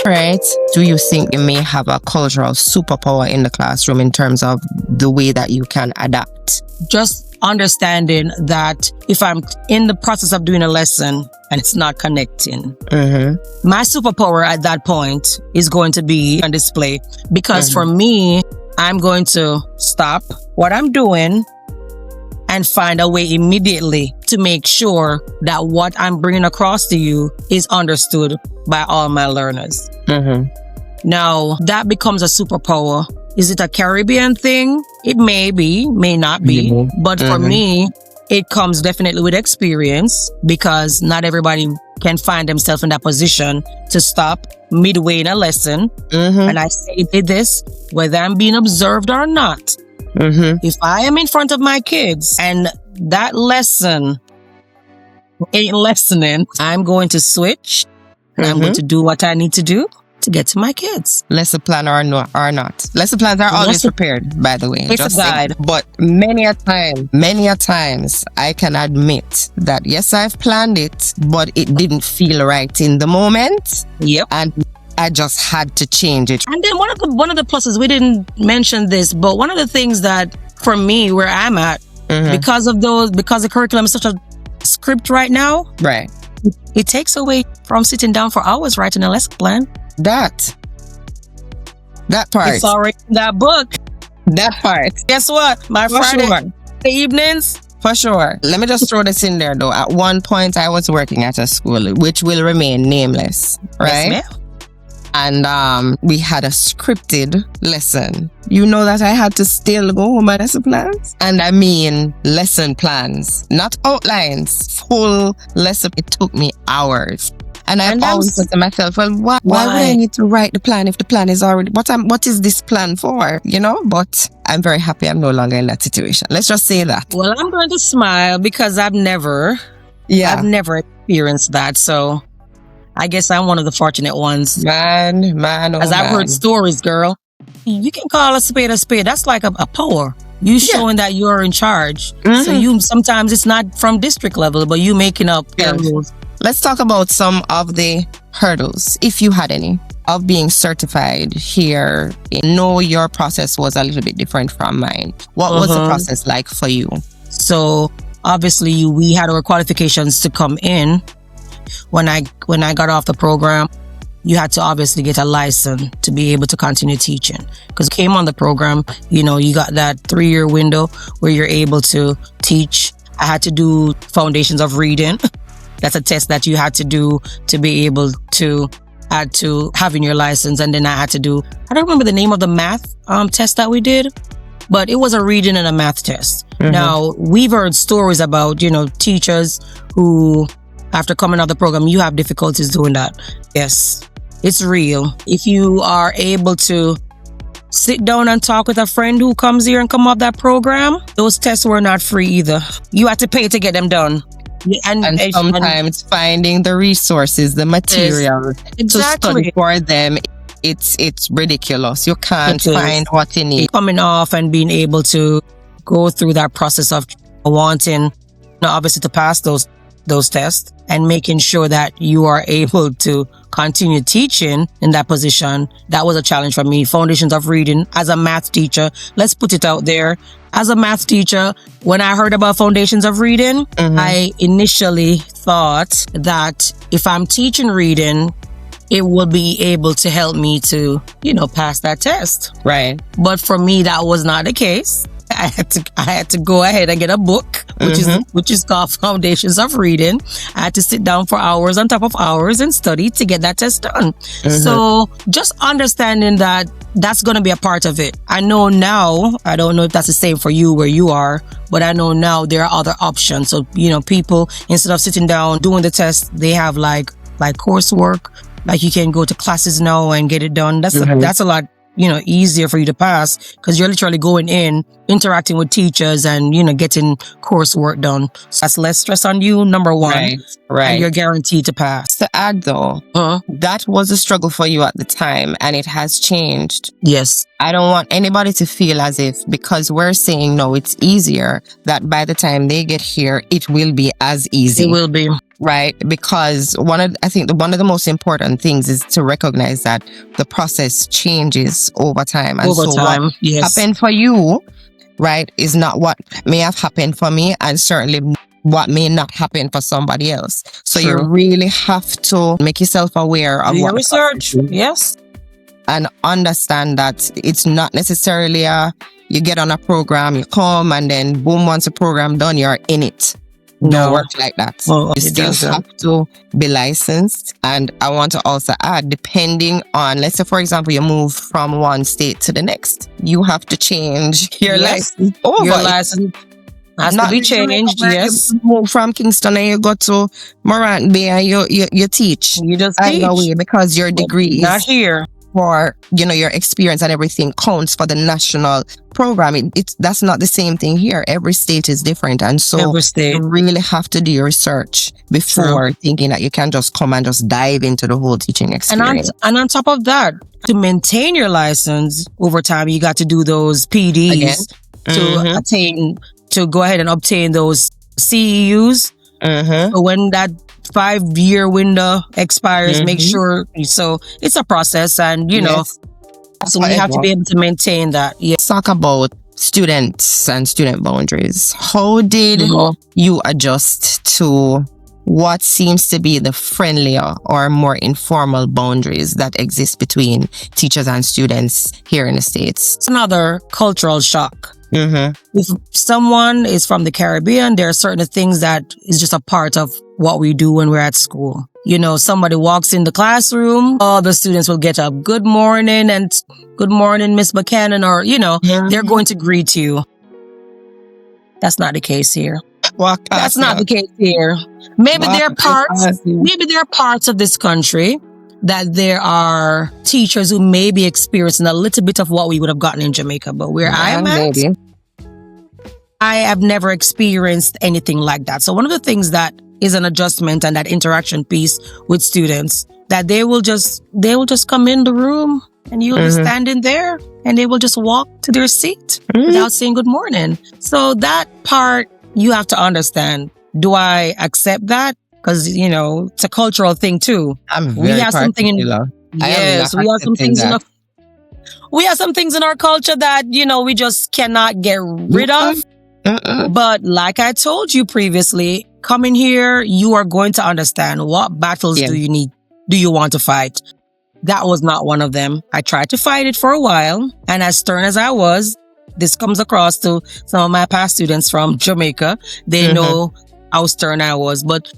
Right. Do you think you may have a cultural superpower in the classroom in terms of the way that you can adapt? Just understanding that if I'm in the process of doing a lesson and it's not connecting, my superpower at that point is going to be on display. Because for me, I'm going to stop what I'm doing and find a way immediately to make sure that what I'm bringing across to you is understood by all my learners. Now, that becomes a superpower. Is it a Caribbean thing? It may be, may not be. But for me, it comes definitely with experience, because not everybody can find themselves in that position to stop midway in a lesson. And I say this, whether I'm being observed or not. If I am in front of my kids and that lesson ain't lessening, I'm going to switch and I'm going to do what I need to do to get to my kids. Lesson plan or not. Lesson plans are always prepared, by the way. It's a guide. But many a times, I can admit that yes, I've planned it, but it didn't feel right in the moment. And I just had to change it. And then one of the pluses, we didn't mention this, but one of the things that for me, where I'm at, because the curriculum is such a script right now, it takes away from sitting down for hours writing a lesson plan. That part. It's already in that book. That part. Guess what? My Friday evenings. For sure. Let me just throw this in there though. At one point, I was working at a school, which will remain nameless, right? Yes, ma'am. And we had a scripted lesson. You know that I had to still go home my lesson plans? And I mean lesson plans, not outlines, full lesson. It took me hours. And I always said to myself, well, why would I need to write the plan if the plan is already, what is this plan for? You know, but I'm very happy I'm no longer in that situation. Let's just say that. Well, I'm going to smile because I've never experienced that. So I guess I'm one of the fortunate ones. Man, as I've heard stories, girl. You can call a spade a spade. That's like a power. You showing that you're in charge. So you sometimes it's not from district level, but you making up rules. Let's talk about some of the hurdles, if you had any, of being certified here. I know your process was a little bit different from mine. What was the process like for you? So obviously we had our qualifications to come in. When I got off the program, you had to obviously get a license to be able to continue teaching. Because came on the program, you know, you got that 3-year window where you're able to teach. I had to do foundations of reading. That's a test that you had to do to be able to add to having your license. And then I had to do, I don't remember the name of the math test that we did, but it was a reading and a math test. Now, we've heard stories about, you know, teachers who, after coming out of the program, you have difficulties doing that. Yes, it's real. If you are able to sit down and talk with a friend who comes here and come off that program, those tests were not free either. You had to pay to get them done. And sometimes finding the resources, the material to study for them, it's ridiculous. You can't find what you need. Coming off and being able to go through that process of wanting, you know, obviously to pass those tests and making sure that you are able to continue teaching in that position. That was a challenge for me. Foundations of reading as a math teacher. Let's put it out there. As a math teacher, when I heard about foundations of reading, I initially thought that if I'm teaching reading, it will be able to help me to, you know, pass that test. Right. But for me, that was not the case. I had to go ahead and get a book, which is called Foundations of Reading. I had to sit down for hours on top of hours and study to get that test done. So just understanding that that's going to be a part of it. I know now, I don't know if that's the same for you where you are, but I know now there are other options. So, you know, people, instead of sitting down doing the test, they have like coursework. Like you can go to classes now and get it done. That's a lot, you know, easier for you to pass because you're literally going in, interacting with teachers and, you know, getting coursework done. So that's less stress on you, number one. Right. And you're guaranteed to pass. To add though, that was a struggle for you at the time and it has changed. Yes. I don't want anybody to feel as if because we're saying no, it's easier, that by the time they get here, it will be as easy. It will be. right? Because I think one of the most important things is to recognize that the process changes over time. And what happened for you, right, is not what may have happened for me, and certainly what may not happen for somebody else. So you really have to make yourself aware of what research. Yes. And understand that it's not necessarily you get on a program, you come, and then boom, once a program done, you're in it. Don't work like that. You still have to be licensed. And I want to also add, depending on, let's say, for example, you move from one state to the next, you have to change your license over. Your license has to be changed, yes. You move from Kingston and you go to Morant Bay and you teach. You just teach. Way, because your degree is not here. For, your experience and everything counts for the national program. That's not the same thing here. Every state is different. And so you really have to do your research before thinking that you can just come and just dive into the whole teaching experience. And on top of that, to maintain your license over time, you got to do those PDs to go ahead and obtain those CEUs. So when that 5-year window expires, make sure. So it's a process, and so we have to be able to maintain that. Let's talk about students and student boundaries. How did you adjust to what seems to be the friendlier or more informal boundaries that exist between teachers and students here in the States? It's another cultural shock. If someone is from the Caribbean, there are certain things that is just a part of what we do when we're at school. Somebody walks in the classroom, all the students will get up, good morning, and good morning, Miss Buchanan, or, they're going to greet you. That's not the case here. That's not the case here. Maybe there are parts of this country that there are teachers who may be experiencing a little bit of what we would have gotten in Jamaica. But where I am at, I have never experienced anything like that. So one of the things that is an adjustment and that interaction piece with students, that they will just come in the room and you'll be standing there and they will just walk to their seat without saying good morning. So that part you have to understand. Do I accept that? Because, it's a cultural thing too. We have some things in our culture that, we just cannot get rid of. But like I told you previously, coming here, you are going to understand what battles do you want to fight. That was not one of them. I tried to fight it for a while, and as stern as I was, this comes across to some of my past students from Jamaica. They know how stern I was, but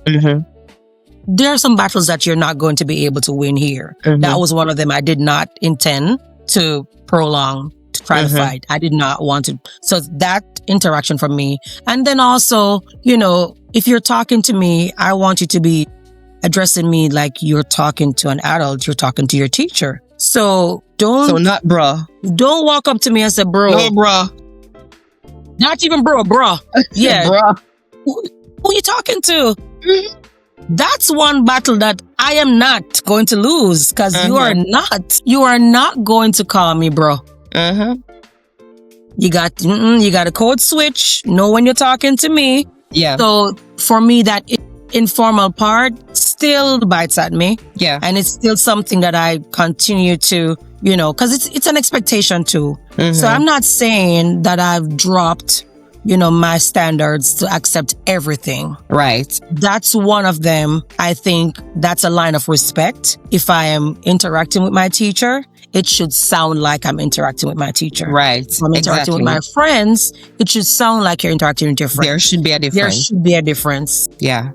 there are some battles that you're not going to be able to win here. That was one of them. I did not intend to prolong, to try to fight. I did not want to. So that interaction from me. And then also, if you're talking to me, I want you to be addressing me like you're talking to an adult. You're talking to your teacher. So not bruh. Don't walk up to me and say, bro. No, bruh. Not even bruh. Yeah. Bruh. Who you talking to? That's one battle that I am not going to lose, because you are not going to call me bro. You got a code switch. Know when you're talking to me. Yeah. So for me, that informal part still bites at me. Yeah. And it's still something that I continue to, because it's an expectation too. So I'm not saying that I've dropped, my standards to accept everything. Right. That's one of them. I think that's a line of respect. If I am interacting with my teacher, it should sound like I'm interacting with my teacher. Right. If I'm interacting with my friends, it should sound like you're interacting with your friends. There should be a difference. Yeah.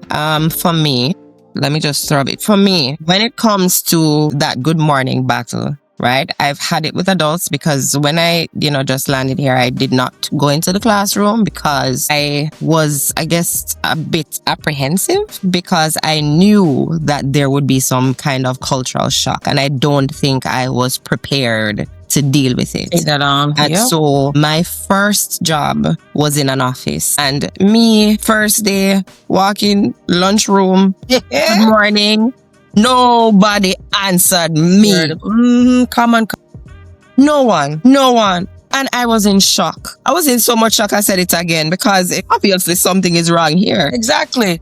For me, let me just throw it. For me, when it comes to that good morning battle, right? I've had it with adults, because when I, just landed here, I did not go into the classroom because I was, I guess, a bit apprehensive, because I knew that there would be some kind of cultural shock, and I don't think I was prepared to deal with it. Take that on. And so my first job was in an office, and me, first day, walking lunchroom, good morning. Nobody answered me. Come on. No one. And I was in shock. I was in so much shock, I said it again, because obviously something is wrong here. Exactly.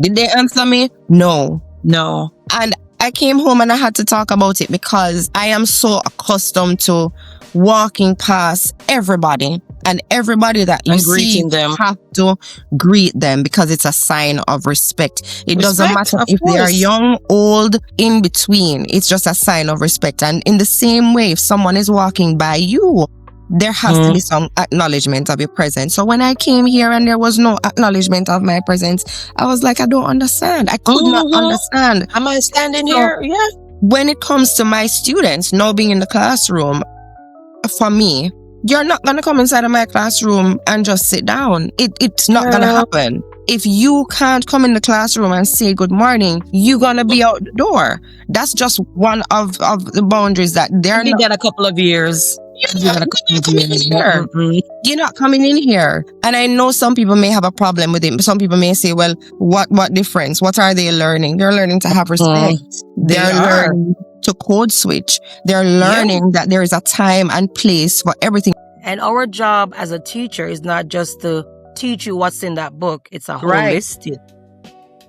Did they answer me? No. No. And I came home and I had to talk about it because I am so accustomed to walking past everybody, and everybody that you And see, greeting them. you have to greet them because it's a sign of respect. It doesn't Respect, matter of if they are course. young, old, in between. It's just a sign of respect. And in the same way, if someone is walking by you, there has to be some acknowledgement of your presence. So when I came here and there was no acknowledgement of my presence, I was like, I don't understand. I could not understand. Am I standing So, here? Yeah. when it comes to my students now being in the classroom, for me, you're not going to come inside of my classroom and just sit down. It's not going to happen. If you can't come in the classroom and say good morning, you're going to be out the door. That's just one of the boundaries that they're I did not. that a couple of years. You're not coming in here. And I know some people may have a problem with it. Some people may say, well, what difference? What are they learning? They're learning to have respect. They're learning to code switch. They're learning that there is a time and place for everything. And our job as a teacher is not just to teach you what's in that book. It's a holistic.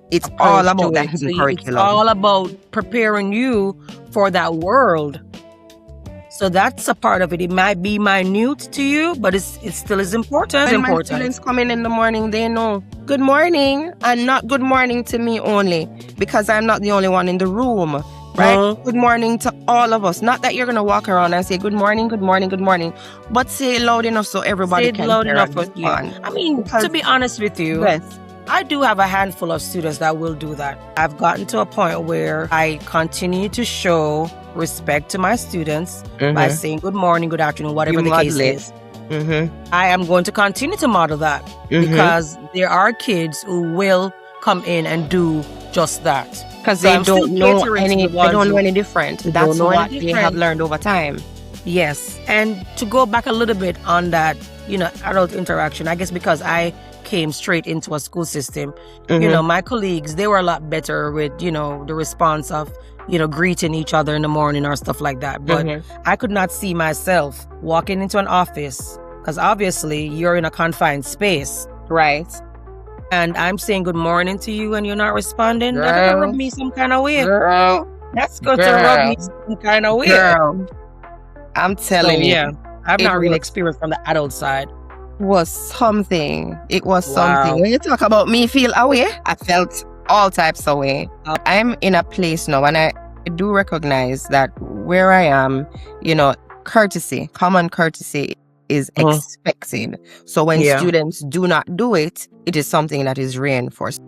It's all about that hidden curriculum. It's all about preparing you for that world. So that's a part of it. It might be minute to you, but it still is important. When my students come in the morning, they know good morning, and not good morning to me only, because I'm not the only one in the room. Right? Good morning to all of us. Not that you're going to walk around and say good morning, good morning, good morning, but say it loud enough so everybody can loud hear enough with you. I mean, to be honest with you, I do have a handful of students that will do that. I've gotten to a point where I continue to show respect to my students by saying good morning, good afternoon, whatever the case is. I am going to continue to model that because there are kids who will come in and do just that. Because they don't know any different. That's what they have learned over time. Yes. And to go back a little bit on that, adult interaction, I guess because I came straight into a school system, my colleagues, they were a lot better with, the response of, greeting each other in the morning or stuff like that. But I could not see myself walking into an office because obviously you're in a confined space. Right. And I'm saying good morning to you and you're not responding. That's going to rub me some kind of way. That's going to rub me some kind of way. I'm telling you. Yeah. I've not really experienced from the adult side. It was something. When you talk about me feel away, I felt all types of way. I'm in a place now, and I do recognize that where I am, courtesy, common courtesy is expected. So when students do not do it, it is something that is reinforced.